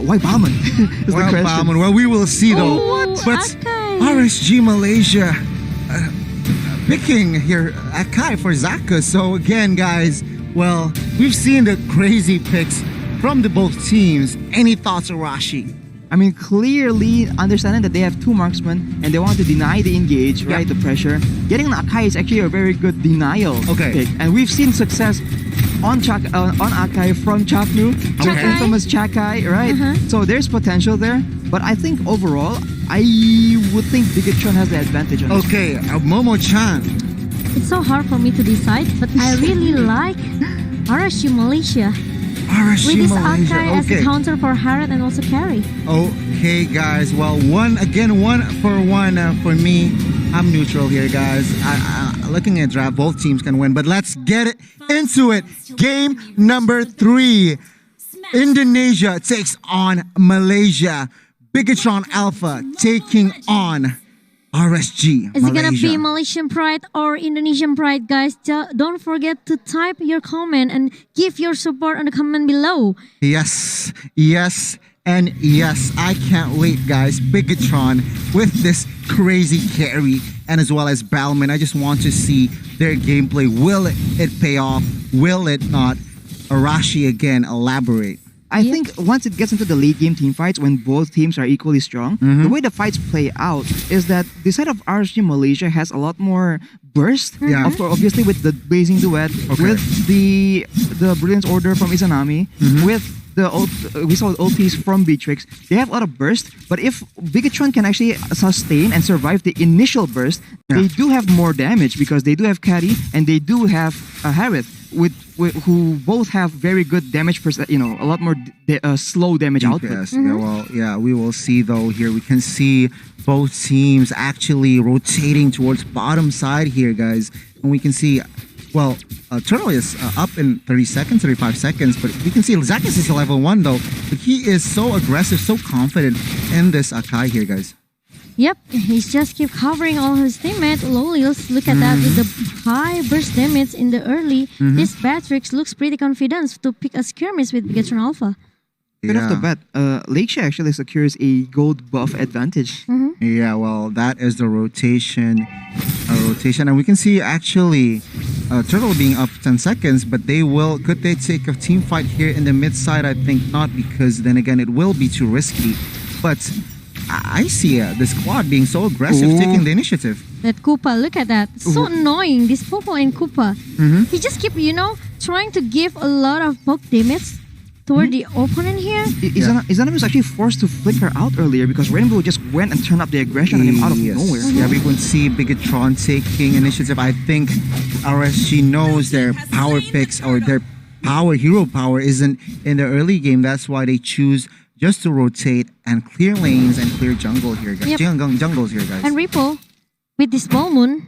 why Bauman? Is the Well, question. Bauman, well, we will see though. what? But Akai. RSG Malaysia picking here Akai for Zaka. So again, guys, well, we've seen the crazy picks from the both teams. Any thoughts, Arashi? I mean, clearly understanding that they have two marksmen and they want to deny the engage, right? The pressure. Getting an Akai is actually a very good denial pick. And we've seen success on Akai from Chapnu, the Okay. infamous Chakai, right? So there's potential there. But I think overall, I would think Bigetron has the advantage on this. Okay, Momo-chan. It's so hard for me to decide, but I really like RSU Malaysia. RSG With this Malaysia. Akai as a counter for Harriet and also carry. Okay, guys. Well, one for one for me. I'm neutral here, guys. Looking at draft, both teams can win, but let's get into it. Game number 3. Indonesia takes on Malaysia. Bigetron Alpha taking on RSG Is it Malaysia. gonna be Malaysian Pride or Indonesian Pride, guys? Don't forget to type your comment and give your support on the comment below. Yes, yes, and yes. I can't wait, guys. Bigetron with this crazy carry and as well as Balman. I just want to see their gameplay. Will it pay off? Will it not? Arashi again, elaborate. I think once it gets into the late game team fights, when both teams are equally strong, the way the fights play out is that the side of RSG Malaysia has a lot more burst. Yeah. Obviously with the Blazing Duet, with the Brilliance Order from Izanami, with the we saw ultis from Beatrix. They have a lot of burst, but if Bigetron can actually sustain and survive the initial burst, they do have more damage because they do have Carry and they do have Harith. Who both have very good damage, a lot more slow damage output. Yes, we will see though here. We can see both teams actually rotating towards bottom side here, guys. And we can see, well, Turtle is up in 30 seconds, 35 seconds, but we can see Zakis is level 1 though. But he is so aggressive, so confident in this Akai here, guys. Yep, he's just keep covering all his teammates. Lolios, look at that with the high burst damage in the early. This Beatrix looks pretty confident to pick a skirmish with Bigetron Alpha. Right off the bat, Lakeshia actually secures a gold buff advantage. Yeah, well, that is the rotation. And we can see actually Turtle being up 10 seconds, but could they take a team fight here in the mid side? I think not, because then again, it will be too risky. But I see the squad being so aggressive, taking the initiative. That Koopa, look at that. So annoying, this Popo and Koopa. He just keep, trying to give a lot of poke damage toward the opponent here. Izanami was actually forced to flicker out earlier because Rainbow just went and turned up the aggression on him out of nowhere. Yeah, we can see Bigetron taking initiative. I think RSG knows their power picks or their hero power isn't in the early game. That's why they choose just to rotate and clear lanes and clear jungle here, guys. Jungles here, guys. And Ripple, with this Ball Moon,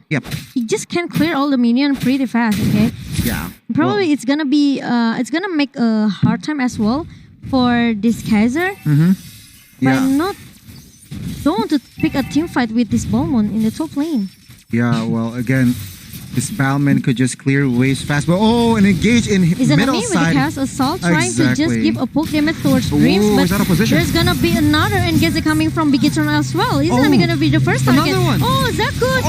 he just can clear all the minions pretty fast, okay? Yeah. Probably it's gonna be, it's gonna make a hard time as well for this Kaiser. But don't want to pick a team fight with this Ball Moon in the top lane. Yeah, well, again, this Balman could just clear waves fast, but and engage in middle with side. the cast assault trying to just give a poke damage towards Dreams, but there's gonna be another engage coming from Bigetron as well. Izanami gonna be the first target. Another one. Oh, is that good?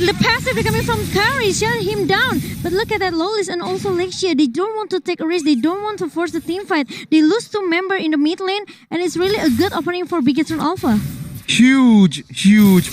The passive coming from Kari, shut him down. But look at that, Lolis and also Lexia. They don't want to take a risk. They don't want to force the team fight. They lose 2 members in the mid lane, and it's really a good opening for Bigetron Alpha. Huge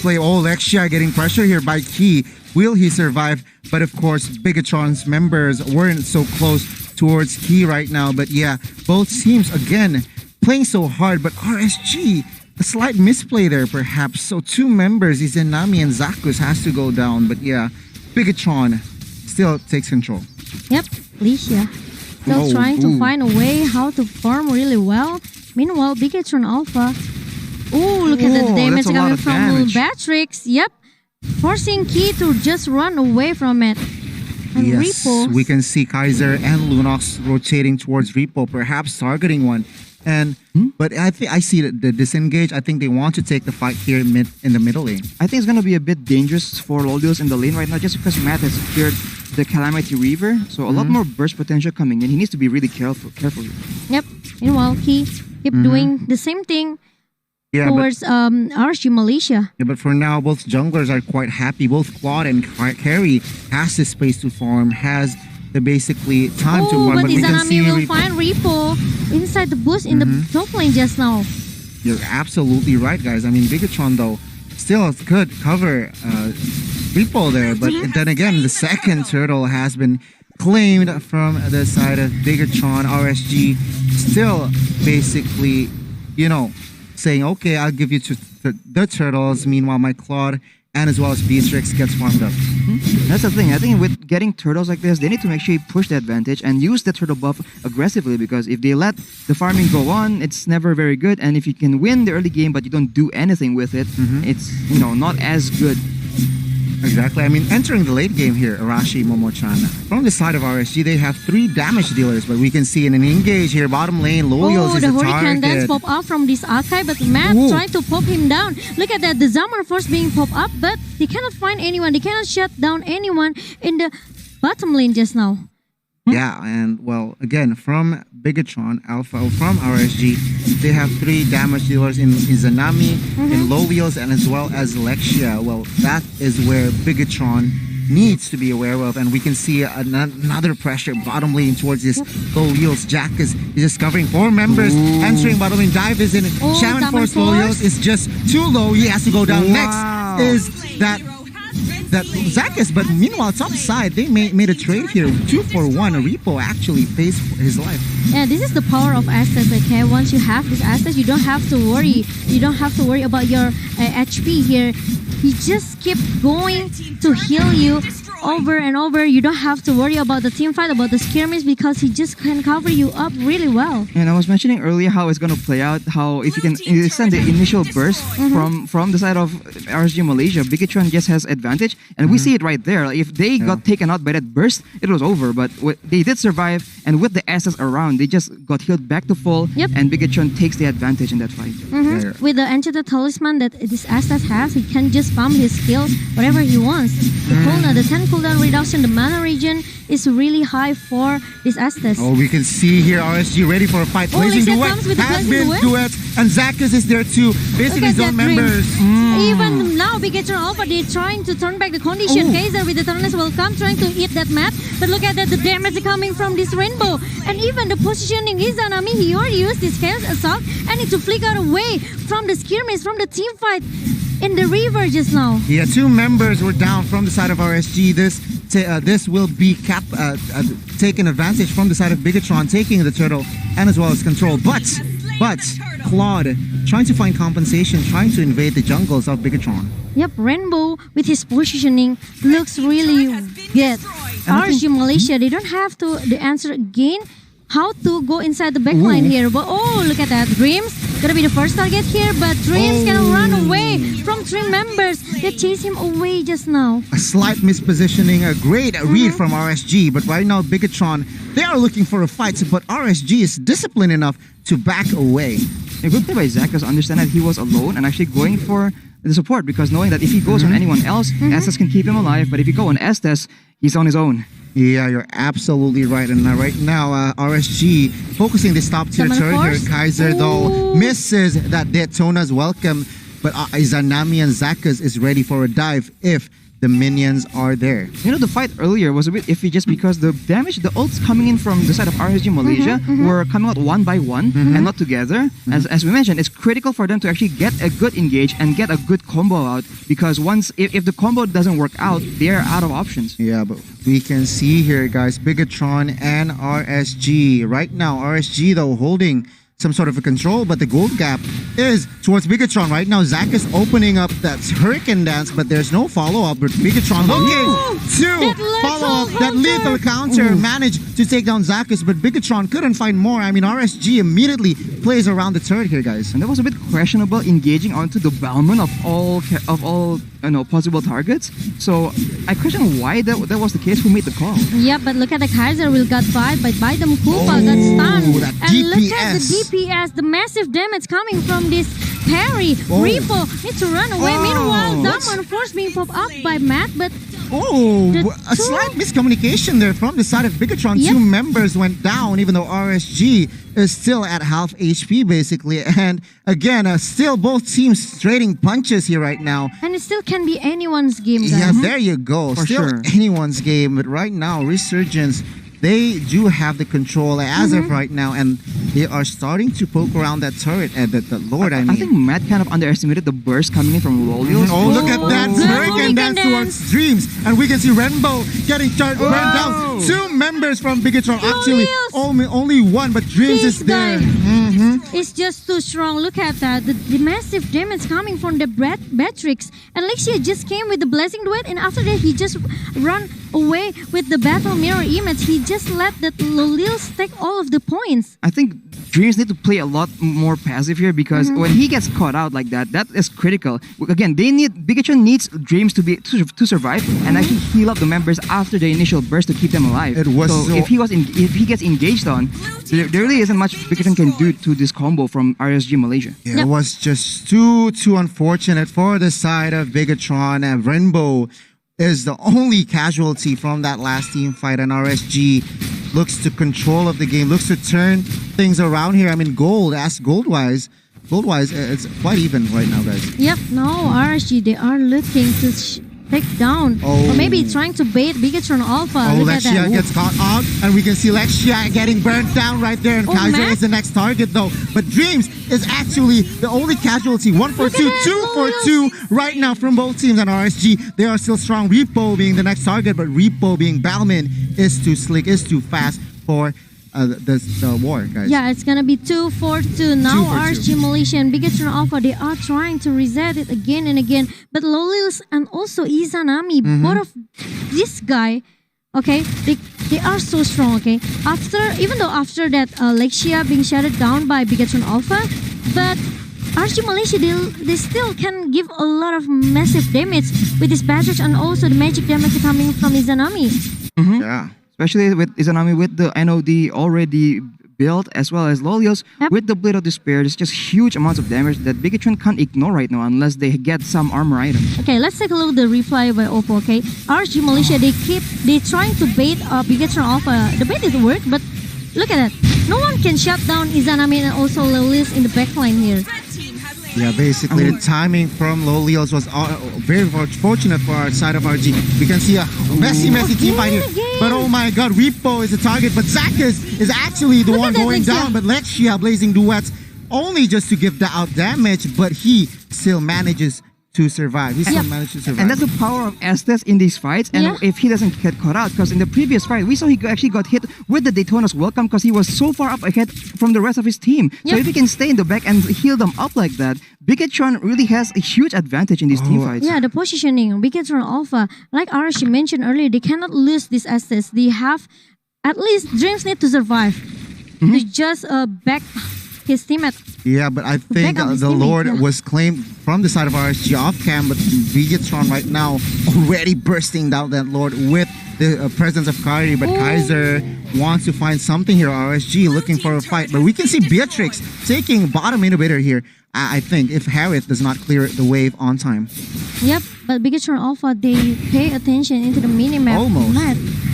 play. Lexia getting pressure here by Key. Will he survive? But of course, Bigetron's members weren't so close towards Key right now. But yeah, both teams again playing so hard. But RSG, a slight misplay there perhaps. So 2 members, Izanami and Zakus, has to go down. But yeah, Bigetron still takes control. Yep, Licia still trying to find a way how to farm really well. Meanwhile, Bigetron Alpha, look at the damage coming from Beatrix. Yep. Forcing Key to just run away from it. And Repo, we can see Kaiser and Lunox rotating towards Repo, perhaps targeting one. But I think I see the disengage. I think they want to take the fight here in the middle lane. I think it's gonna be a bit dangerous for Lolios in the lane right now, just because Matt has secured the Calamity Reaver, so a lot more burst potential coming in. He needs to be really careful here. Yep. Meanwhile, Key keep doing the same thing towards RSG Malaysia. Yeah, but for now, both junglers are quite happy. Both Claude and Carry has the space to farm, has the basically time to farm. But Izanami will find Repo inside the bush in the top lane just now. You're absolutely right, guys. I mean, Bigetron, though, still could cover Repo there. But then again, the second turtle has been claimed from the side of Bigetron. RSG still basically, saying, okay, I'll give you the turtles. Meanwhile, my Claude and as well as Beatrix gets farmed up. That's the thing. I think with getting turtles like this, they need to make sure you push the advantage and use the turtle buff aggressively, because if they let the farming go on, it's never very good. And if you can win the early game but you don't do anything with it, it's not as good. Exactly. I mean, entering the late game here, Arashi, Momo-chan. From the side of RSG, they have 3 damage dealers, but we can see in an engage here, bottom lane, Loyals is the Hurricane target. dance pop up from this archive, but Matt trying to pop him down. Look at that, the Zamar Force being popped up, but they cannot find anyone. They cannot shut down anyone in the bottom lane just now. Yeah, and well, again, from Bigetron, Alpha, from RSG, they have 3 damage dealers in Izanami, in Loyals, and as well as Lexia. Well, that is where Bigetron needs to be aware of, and we can see another pressure bottom lane towards this Loyals. Jack is just covering 4 members, entering bottom lane. Dive is in. Shaman Force Loyals is just too low. He has to go down. Next is that Zakis, but meanwhile, top side, they made a trade here. 2-for-1. Repo actually pays for his life. Yeah, this is the power of assets, okay? Once you have these assets, you don't have to worry. You don't have to worry about your HP here. He just keep going to heal you over and over. You don't have to worry about the team fight, about the skirmish, because he just can cover you up really well. And I was mentioning earlier how it's going to play out, how if you can send the initial burst from the side of RSG Malaysia, Bigetron just has advantage, and we see it right there. If they got taken out by that burst, it was over, but they did survive, and with the SS around, they just got healed back to full, and Bigetron takes the advantage in that fight. With the Enchanted Talisman that this SS has, he can just farm his skills whatever he wants. The 10 cooldown reduction, the mana regen is really high for this Estes. Oh, we can see here RSG ready for a fight. Blazing Duet has been duet, and Zakis is there too. Basically his own members. Even now, Bigetron Alpha, they're trying to turn back the condition. Kaiser with the Turnus will come, trying to eat that mat. But look at that, the damage coming from this rainbow. And even the positioning is Izanami, he already used this Chaos Assault and need to flicker away from the skirmish, from the team fight in the river just now. Yeah, 2 members were down from the side of RSG. This will be taken advantage from the side of Bigetron, taking the turtle and as well as control. But Claude trying to find compensation, trying to invade the jungles of Bigetron. Yep, Rainbow with his positioning looks really good. RSG Malaysia, they don't have to answer again how to go inside the backline here. But look at that. Dreams gonna be the first target here, but Dreams can run away from 3 members that chase him away just now. A slight mispositioning, a great read from RSG, but right now Bigetron, they are looking for a fight, but RSG is disciplined enough to back away. A good play by Zach was understand that he was alone and actually going for the support, because knowing that if he goes on anyone else, Estes can keep him alive, but if you go on Estes, he's on his own. Yeah, you're absolutely right. And right now, RSG focusing this top tier turret here. Kaiser, though, misses that Daytona's welcome. But Izanami and Zakis is ready for a dive if the minions are there. The fight earlier was a bit iffy just because the damage, the ults coming in from the side of RSG Malaysia were coming out one by one and not together. As we mentioned, it's critical for them to actually get a good engage and get a good combo out, because if the combo doesn't work out, they're out of options. Yeah, but we can see here, guys, Bigetron and RSG. Right now, RSG, though, holding some sort of a control, but the gold gap is towards Bigetron. Right now, Zach is opening up that Hurricane Dance, but there's no follow-up. But Bigetron looking to follow up that lethal counter, managed to take down Zakis, but Bigetron couldn't find more. I mean, RSG immediately plays around the turret here, guys. And that was a bit questionable, engaging onto the Balmond of all possible targets. So I question why that was the case. Who made the call? Yeah, but look at the Kaiser will got fired, but by the Koopa got stunned. And look at the DPS, the massive damage coming from this parry. Repo needs to run away. Meanwhile, Damon Force being popped up by Matt, but A slight miscommunication there from the side of Bigetron. Yep. Two members went down, even though RSG is still at half HP, basically. And again, still both teams trading punches here right now. And it still can be anyone's game, guys. Yeah, there you go. For Still sure. anyone's game. But right now, Resurgence, they do have the control as of right now, and they are starting to poke around that turret and the Lord. I mean, I think Matt kind of underestimated the burst coming in from Lolios. oh, look at that good Hurricane Dance towards Dreams, and we can see Rainbow getting burned down. Two members from Bigetron, actually only one, but Dreams This is there. guy is just too strong. Look at that. The massive damage coming from the Batrix. And Lexia just came with the Blessing Duet, and after that he just run away with the Battle Mirror Image. He just let that Lolils take all of the points. I think Dreams need to play a lot more passive here because when he gets caught out like that, that is critical. Again, Bigetron needs Dreams to survive and actually heal up the members after the initial burst to keep them alive. It was so- if he gets engaged on, there really isn't much Bigetron can do to this combo from RSG Malaysia. Yeah, it was just too unfortunate for the side of Bigetron, and Rainbow is the only casualty from that last team fight, and RSG looks to control of the game, looks to turn things around here. I mean, gold-wise, it's quite even right now, guys. Yep, no, RSG, they are looking to take down. Or maybe trying to bait Bigetron Alpha. Oh, Look at that. Lexia gets caught out, and we can see Lexia getting burnt down right there, and Kaiser Matt. is the next target though. But Dreams is actually the only casualty. 1 for 2, 2 for 2 right now from both teams, and RSG, they are still strong. Repo being the next target, but Repo being Balman is too slick, is too fast for the war, guys. Yeah, it's gonna be 2-4-2. Now 2-4-2. RSG Malaysia and Bigetron Alpha, they are trying to reset it again and again. But Lolils and also Izanami, both of this guy, okay, they are so strong, okay? Even though after that Lexia being shutted down by Bigetron Alpha, but RSG Malaysia, they still can give a lot of massive damage with this Batrix and also the magic damage coming from Izanami. Yeah. Especially with Izanami with the NOD already built as well as Lolios with the Blade of Despair. There's just huge amounts of damage that Bigetron can't ignore right now unless they get some armor items. Okay, let's take a look at the reply by Oppo, okay? RSG Malaysia, they trying to bait Bigetron Alpha. The bait is work, but look at that. No one can shut down Izanami and also Lolios in the backline here. Yeah, basically the timing from Lolios was very fortunate for our side of RG. We can see a messy team fight here. But oh my god, Repo is the target, but Zakas is actually the one going down. But Lexia blazing duets only just to give out damage, but he still manages to survive. He still managed to survive. And that's the power of Estes in these fights. And if he doesn't get caught out, because in the previous fight, we saw he actually got hit with the Daytona's Welcome because he was so far up ahead from the rest of his team. So if he can stay in the back and heal them up like that, Bigetron really has a huge advantage in these team fights. Yeah, the positioning, Bigetron Alpha, like Arashi mentioned earlier, they cannot lose this Estes. They have, at least, Dreams need to survive. To just back his teammate. Yeah, but I think the Lord was claimed from the side of RSG off cam, but Bigetron right now already bursting down that Lord with the presence of Kari, but Kaiser wants to find something here. RSG looking for a fight, but we can see Beatrix taking bottom inhibitor here. I think if Harith does not clear the wave on time. Yep, but Bigetron Alpha, they pay attention into the minimap.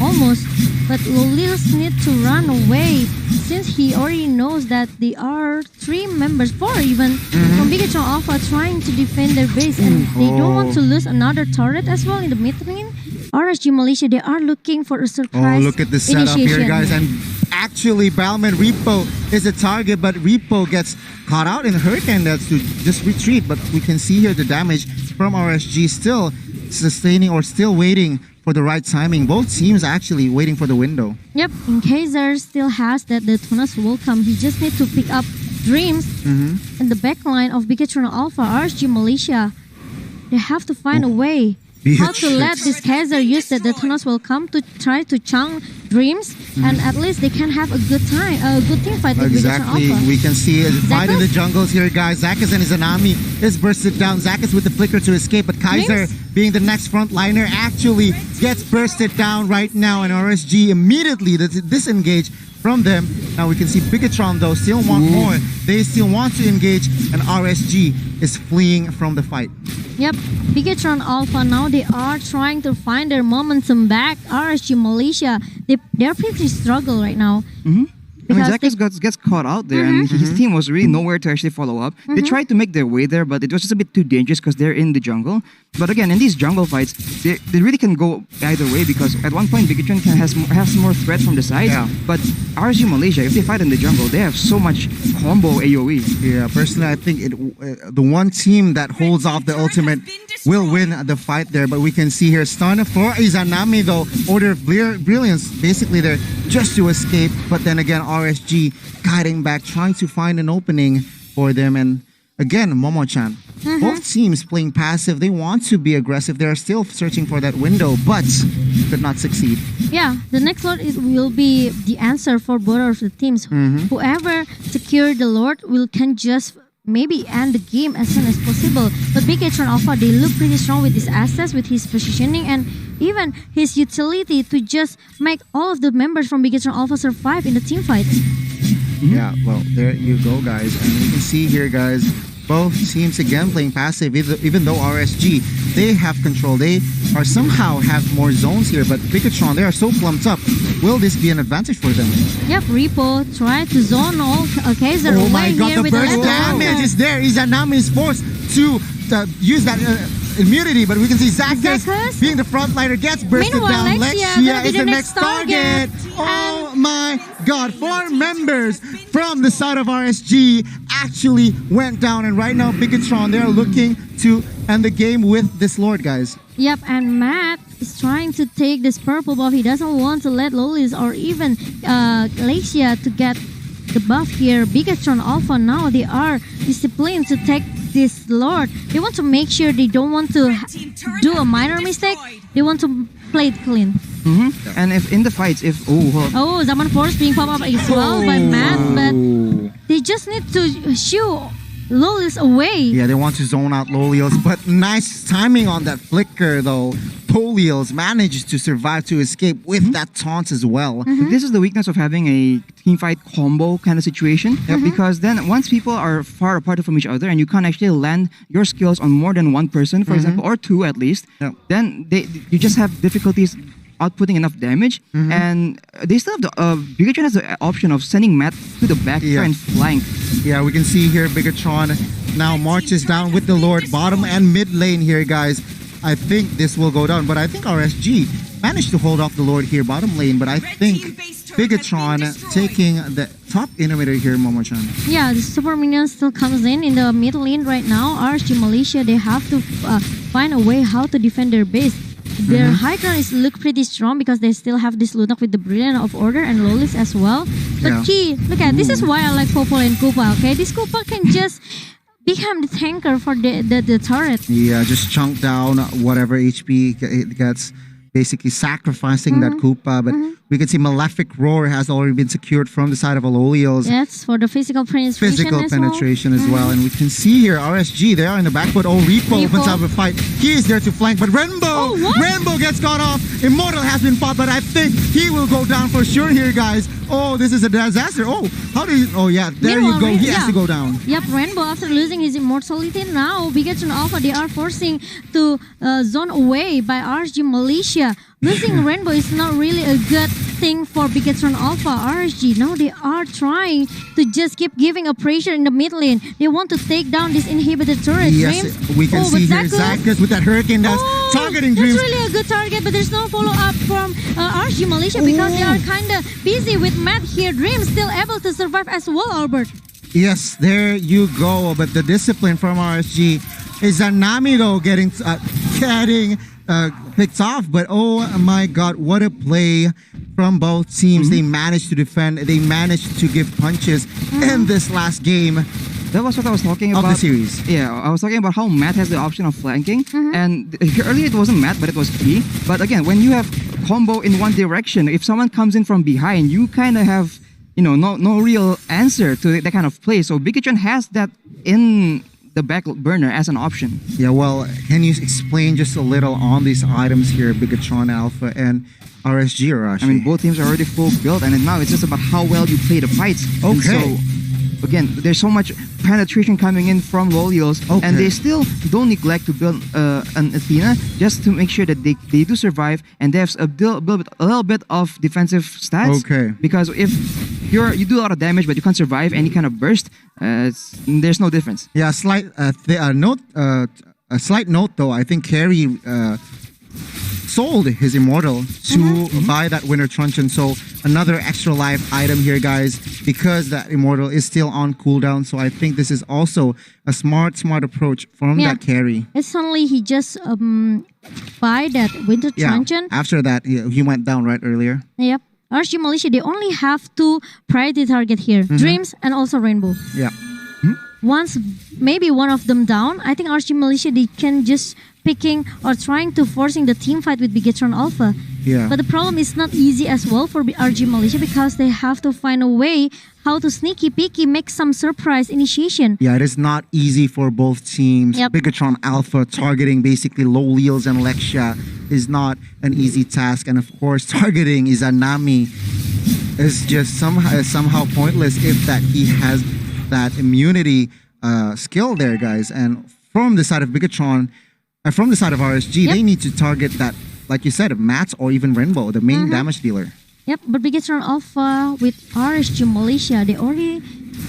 Almost. But Lolios need to run away since he already knows that there are 4 even, from Bigetron Alpha trying to defend their base, and they don't want to lose another turret as well in the mid lane. RSG Malaysia, they are looking for a surprise look at the setup here, guys. And actually, Balman Repo is a target, but Repo gets caught out in Hurricane that's to just retreat. But we can see here the damage from RSG still sustaining or still waiting for the right timing. Both teams actually waiting for the window. Yep, in case there still has that the Tunas Welcome, he just need to pick up Dreams in the backline of Bigetron Alpha. RSG Malaysia, they have to find a way how to let this Kaiser use that the Tunas will come to try to chunk Dreams, and at least they can have a good time, a good team fight with Bigetron Alpha. We can see a fight in the jungles here, guys. Zakas and Izanami is bursted down. Zakas with the flicker to escape, but Kaiser, being the next frontliner, actually gets bursted down right now, and RSG immediately disengage from them. Now we can see Bigetron though still want more. They still want to engage, and RSG is fleeing from the fight. Yep, Bigetron Alpha now they are trying to find their momentum back. RSG Malaysia, they're pretty struggle right now. I mean, Zach gets caught out there, and his team was really nowhere to actually follow up. They tried to make their way there, but it was just a bit too dangerous because they're in the jungle. But again, in these jungle fights, they really can go either way because at one point, Bigetron has more threat from the sides. Yeah. But RSG Malaysia, if they fight in the jungle, they have so much combo AoE. Yeah, personally, I think the one team that holds off the ultimate will win the fight there. But we can see here, stun for Izanami though, Order of Brilliance, basically there just to escape. But then again, RSG guiding back, trying to find an opening for them. And again, Momo-chan, both teams playing passive. They want to be aggressive. They're still searching for that window, but could not succeed. Yeah, the next Lord will be the answer for both of the teams. Whoever secure the Lord can just maybe end the game as soon as possible. But Bigetron Alpha, they look pretty strong with his assets, with his positioning, and even his utility to just make all of the members from Bigetron Alpha survive in the team fights. Yeah, well, there you go, guys. And you can see here, guys, both teams again playing passive, even though RSG, they have control. They are somehow have more zones here, but Bigetron, they are so clumped up. Will this be an advantage for them? Yep, Repo tried to zone all Kaiser Oh my god, the with burst damage is there. Izanami is forced to use that immunity, but we can see Zacchus being the frontliner gets bursted down. Lexia is the next target. Oh my god, 4 members from the side of RSG actually went down, and right now Bigetron, they are looking to end the game with this Lord, guys. Yep, and Matt is trying to take this purple buff. He doesn't want to let Lolis or even Lexia to get the buff here. Bigetron Alpha now, they are disciplined to take this Lord. They want to make sure they don't want to do a minor mistake. They want to play it clean. And if in the fights, Zaman Force being popped up as well by Matt, but they just need to shoo Lolis away. Yeah, they want to zone out Lolios, but nice timing on that flicker though. Lolios managed to survive to escape with that taunt as well. This is the weakness of having a teamfight combo kind of situation, because then once people are far apart from each other and you can't actually land your skills on more than one person, for example, or 2 at least, then you just have difficulties outputting enough damage, and they still have the Bigetron has the option of sending Matt to the back and flank. Yeah, we can see here Bigetron now marches down with the Lord bottom and mid lane here, guys. I think this will go down, but I think RSG managed to hold off the Lord here bottom lane, but I think Bigetron taking the top innovator here, Momo-chan. Yeah, the super minion still comes in the mid lane right now. RSG Malaysia, they have to find a way how to defend their base. Their high ground look pretty strong because they still have this Lunak with the Brilliant of Order and Lolis as well. But Key, look at this is why I like Popo and Koopa, okay? This Koopa can just become the tanker for the turret. Yeah, just chunk down whatever HP it gets, basically sacrificing that Koopa. But we can see Malefic Roar has already been secured from the side of Alolios. That's for the physical penetration as well. And we can see here RSG, they are in the back foot. Repo opens up a fight. He is there to flank, but Rainbow gets caught off. Immortal has been fought, but I think he will go down for sure here, guys. Oh, this is a disaster. Oh, how do you... Oh, yeah, there you go. He has to go down. Yep, Rainbow, after losing his immortality, now Bigetron Alpha, they are forcing to zone away by RSG Malaysia. Losing Rainbow is not really a good thing for Bigetron Alpha. RSG, now they are trying to just keep giving a pressure in the mid lane. They want to take down this inhibited turret. Yes, we can see here Zacchus with that Hurricane that's targeting Dreams. That's really a good target, but there's no follow-up from RSG Malaysia because they are kind of busy with Matt here. Dreams still able to survive as well, Albert. Yes, there you go. But the discipline from RSG is Izanami though getting picked off. But oh my god, what a play from both teams. They managed to defend. They managed to give punches in this last game. That was what I was talking about. Of the series. Yeah, I was talking about how Matt has the option of flanking. And earlier it wasn't Matt, but it was Key. But again, when you have combo in one direction, if someone comes in from behind, you kind of have, no real answer to that kind of play. So Bigetron has that in the back burner as an option. Yeah, well, can you explain just a little on these items here, Bigetron Alpha and RSG, Arashi? I mean, both teams are already full built, and now it's just about how well you play the fights. Okay. again, there's so much penetration coming in from Lolios, and they still don't neglect to build an Athena just to make sure that they do survive, and they have a little bit of defensive stats. Because if you do a lot of damage but you can't survive any kind of burst, there's no difference. Yeah, a slight note though. I think Carey sold his Immortal to buy that Winter Truncheon. So another extra life item here, guys, because that Immortal is still on cooldown. So I think this is also a smart approach from that Carey. It's suddenly he just buy that Winter Truncheon. After that, he went down right earlier. Yep. RSG Malaysia, they only have two priority target here. Dreams and also Rainbow. Yeah. Once maybe one of them down, I think RSG Malaysia, they can just picking or trying to forcing the team fight with Bigetron Alpha. Yeah. But the problem is not easy as well for RG Malaysia because they have to find a way how to sneaky peeky make some surprise initiation. Yeah, it is not easy for both teams. Bigetron Alpha targeting basically Lolios and Lexia is not an easy task, and of course targeting Izanami is just somehow pointless if that he has that immunity skill there, guys. And from the side of Bigetron, from the side of RSG, they need to target that, like you said, Mats or even Rainbow, the main damage dealer. Yep, but Bigetron Alpha with RSG Malaysia, they already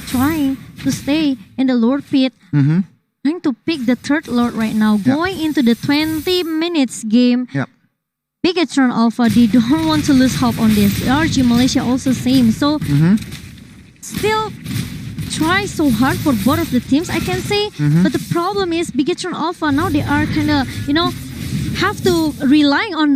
trying to stay in the Lord Pit, trying to pick the third Lord right now, going into the 20 minutes game. Bigetron Alpha, they don't want to lose hope on this. RSG Malaysia also same. So, still try so hard for both of the teams, I can say. But the problem is Bigetron Alpha, now they are kind of, have to rely on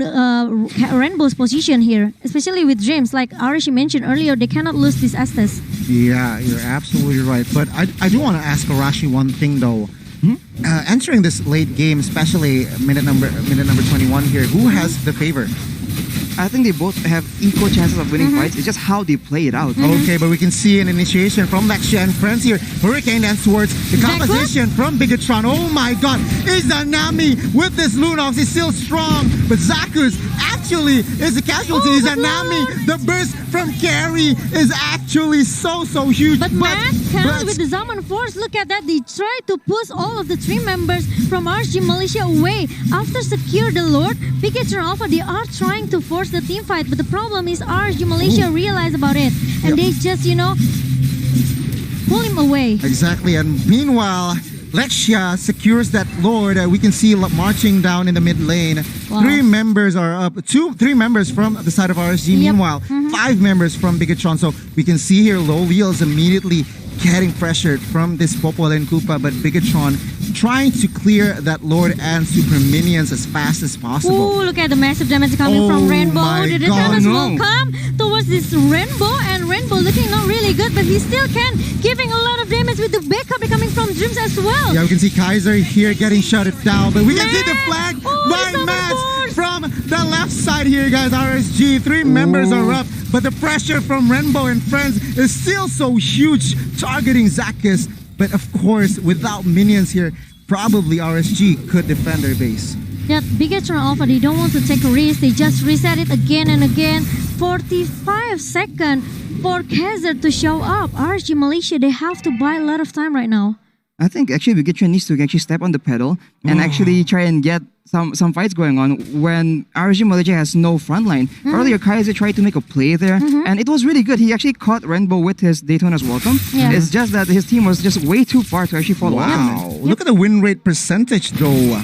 Rainbow's position here, especially with Dreams. Like Arishi mentioned earlier, they cannot lose this Estes. Yeah, you're absolutely right. But I do want to ask Arashi one thing though. Entering this late game, especially minute number 21 here, who has the favor? I think they both have equal chances of winning fights. It's just how they play it out. Okay, but we can see an initiation from Lexia and friends here. Hurricane dance towards the composition from Bigetron. Oh my god, Izanami with this Lunox is still strong, but Zakus actually is a casualty. Izanami, the burst from Carey is actually so huge. But Matt can with the Zaman Force, look at that. They try to push all of the three members from RSG Malaysia away. After secure the Lord, Bigetron Alpha, they are trying to force the team fight, but the problem is RSG Malaysia realize about it, and they just pull him away. Exactly. And meanwhile, Lexia secures that Lord. We can see marching down in the mid lane. Three members are up. Three members from the side of RSG. Meanwhile, 5 members from Bigetron. So we can see here Lolios immediately getting pressured from this Popol and Koopa, but Bigetron trying to clear that Lord and Super Minions as fast as possible. Oh, look at the massive damage coming from Rainbow. The Thanos will come towards this Rainbow, and Rainbow looking not really good, but he still can, giving a lot of damage with the backup coming from Dreams as well. Yeah, we can see Kaiser here getting shut down, but we can see the flag by Mats from the left side here, guys. RSG, 3 members are up, but the pressure from Rainbow and friends is still so huge, targeting Zakus. But of course, without minions here, probably RSG could defend their base. Yeah, Bigetron Alpha, they don't want to take a risk. They just reset it again and again. 45 seconds for Kaiser to show up. RSG Malaysia, they have to buy a lot of time right now. I think actually Bigetron needs to actually step on the pedal and actually try and get some fights going on when RSG Malaysia has no frontline. Earlier, Kaiser tried to make a play there, and it was really good. He actually caught Rainbow with his Daytona's Welcome. It's just that his team was just way too far to actually follow up. Wow, look at the win rate percentage though.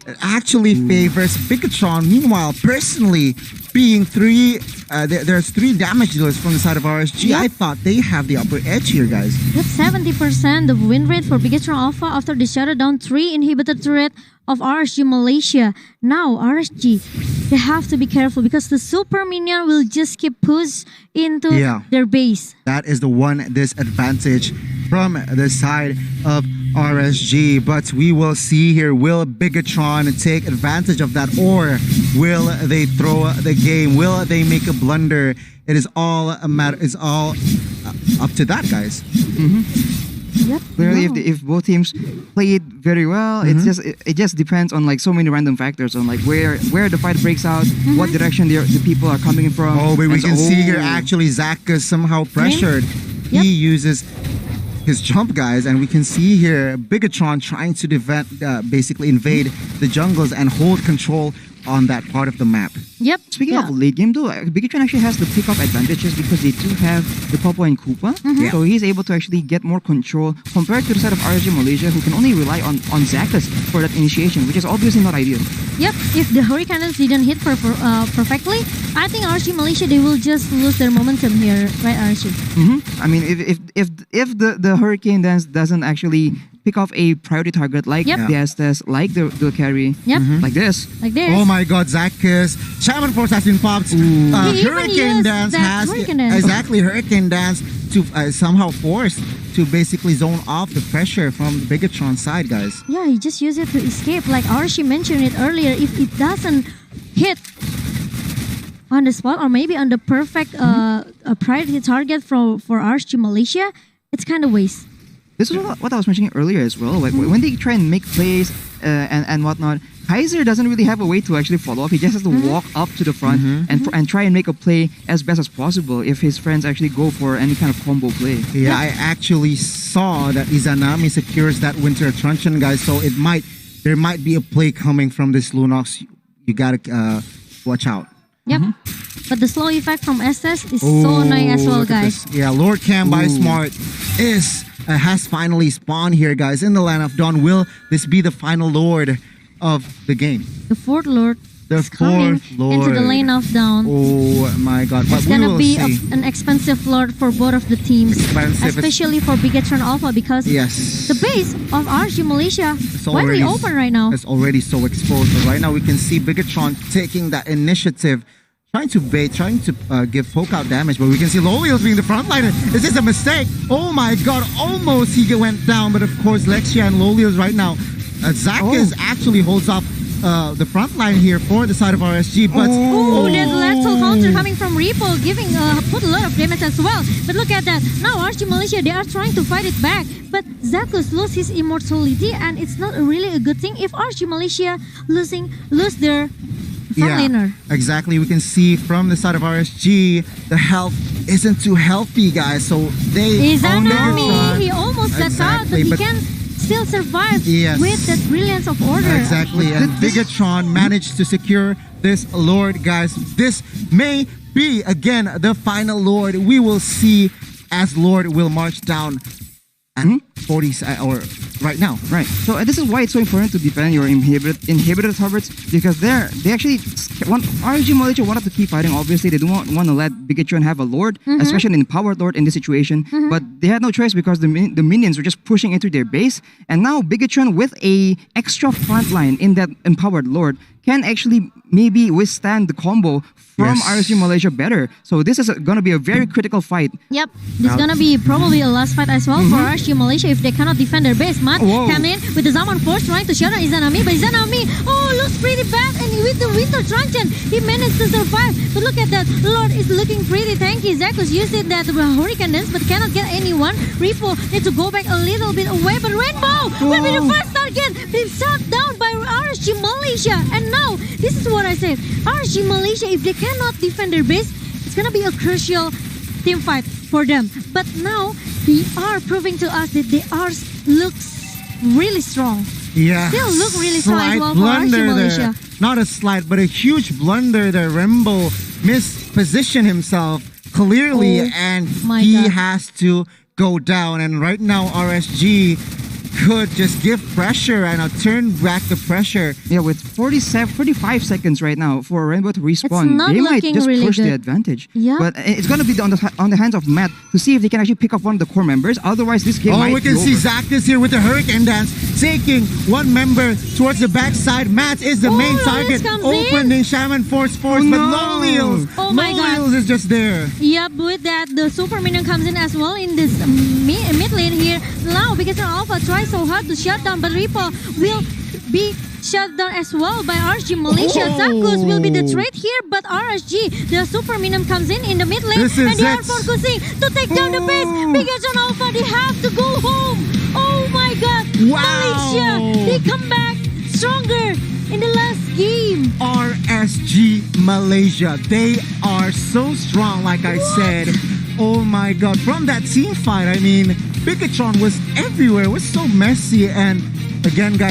It actually favors Bigetron. Meanwhile, personally, being there's 3 damage dealers from the side of RSG. I thought they have the upper edge here, guys. Yep, 70% the win rate for Bigetron Alpha after they shut down 3 inhibitor turret of RSG Malaysia. Now, RSG, they have to be careful because the Super Minion will just keep push into their base. That is the one disadvantage from the side of RSG. But we will see here, will Bigetron take advantage of that, or will they throw the game? Will they make a blunder? It is all a matter. It's all up to that, guys. Yep. Clearly, if both teams played very well, it just depends on like so many random factors on like where the fight breaks out, what direction the people are coming from. Oh, but we can see here actually Zakus somehow pressured. He uses his jump, guys, and we can see here Bigetron trying to basically invade the jungles and hold control on that part of the map. Yep. Speaking of late game though, Bigetron actually has the pick-up advantages because they do have the Popo and Koopa. So he's able to actually get more control compared to the side of RSG Malaysia, who can only rely on Zakas for that initiation, which is obviously not ideal. Yep, if the Hurricanes didn't hit perfectly, I think RSG Malaysia, they will just lose their momentum here, right, RSG? I mean, if the Hurricane Dance doesn't actually pick off a priority target like the Estes, like the carry, like this. Oh my God, Zakas. Shaman Force has been popped. Hurricane Dance has exactly Hurricane Dance to somehow forced to basically zone off the pressure from the Bigetron side, guys. Yeah, he just used it to escape. Like Archie mentioned it earlier, if it doesn't hit on the spot or maybe on the perfect priority target for RSG Malaysia, it's kind of waste. This is what I was mentioning earlier as well. Like when they try and make plays and whatnot, Kaiser doesn't really have a way to actually follow up. He just has to walk up to the front and try and make a play as best as possible if his friends actually go for any kind of combo play. Yeah, I actually saw that Izanami secures that Winter Truncheon, guys. So there might be a play coming from this Lunox. You gotta watch out. Yep. But the slow effect from SS is so annoying as well, guys. Yeah, Lord Cam by Smart has finally spawned here, guys, in the Land of Dawn. Will this be the final Lord of the game? The fourth Lord is coming Lord into the Lane of Dawn. Oh my God. But it's gonna be an expensive Lord for both of the teams. Especially for Bigetron Alpha, because the base of RSG Malaysia is widely open right now. It's already so exposed. But right now we can see Bigetron taking that initiative, trying to bait, trying to give poke out damage, but we can see Lolios being the frontliner. Is this a mistake? Oh my God, almost he went down, but of course Lexia and Lolios right now. Zakas actually holds off the front line here for the side of RSG, but there's a lethal counter coming from Repo, giving put a lot of damage as well. But look at that, now RSG Malaysia, they are trying to fight it back, but Zakas lost his immortality, and it's not really a good thing if RSG Malaysia lose their frontlaner. Exactly. We can see from the side of RSG, the health isn't too healthy, guys. So they Izanami, he almost got out, but he can still survive with that brilliance of order. Exactly. And Bigetron managed to secure this Lord, guys. This may be again the final Lord we will see, as Lord will march down at 40 or right now. Right. So this is why it's so important to defend your inhibitor targets, because they actually want RSG Malaysia wanted to keep fighting. Obviously, they don't want to let Bigetron have a Lord, especially an empowered Lord in this situation. But they had no choice because the minions were just pushing into their base, and now Bigetron with a extra front line in that empowered Lord can actually maybe withstand the combo from RSG Malaysia better. So this is going to be a very critical fight. Yep, this is going to be probably a last fight as well for RSG Malaysia if they cannot defend their base. Matt come in with the Zaman Force trying to shut down Izanami, but Izanami, looks pretty bad, and with the Winter Truncheon, he managed to survive. But look at that, Lord is looking pretty tanky. Zakus used it that Hurricane Dance, but cannot get anyone. Repo needs to go back a little bit away, but Rainbow will be the first target. Being shot down by RSG Malaysia, and now this is what I said. RSG Malaysia, if they cannot defend their base, it's gonna be a crucial team fight for them. But now they are proving to us that they looks really strong. Yeah, still look really strong as well for RSG Malaysia. Not a slight, but a huge blunder there. Rembo mispositioned himself clearly, and he has to go down. And right now, RSG could just give pressure and turn back the pressure. Yeah, with 45 seconds right now for Rainbow to respawn, they might just really push the advantage. Yeah. But it's going to be on the hands of Matt to see if they can actually pick up one of the core members. Otherwise, this game might we can see Zakas here with the Hurricane Dance, taking one member towards the backside. Matt is the main target, opening Shaman Force, but Lolios. Lolios is just there. Yep, with that, the Super Minion comes in as well in this mid lane here. Now, because Alpha tries so hard to shut down, but Repo will be shut down as well by RSG Malaysia. Zakus will be the trade here, but RSG, the Super Minion comes in the mid lane, and they are focusing to take down the base. Bigetron Alpha, they have to go home. Oh my God, Malaysia, they come back stronger in the last game. RSG Malaysia, they are so strong, like I said. Oh my God, from that team fight, I mean, Bigetron was everywhere. It was so messy. And again, guys,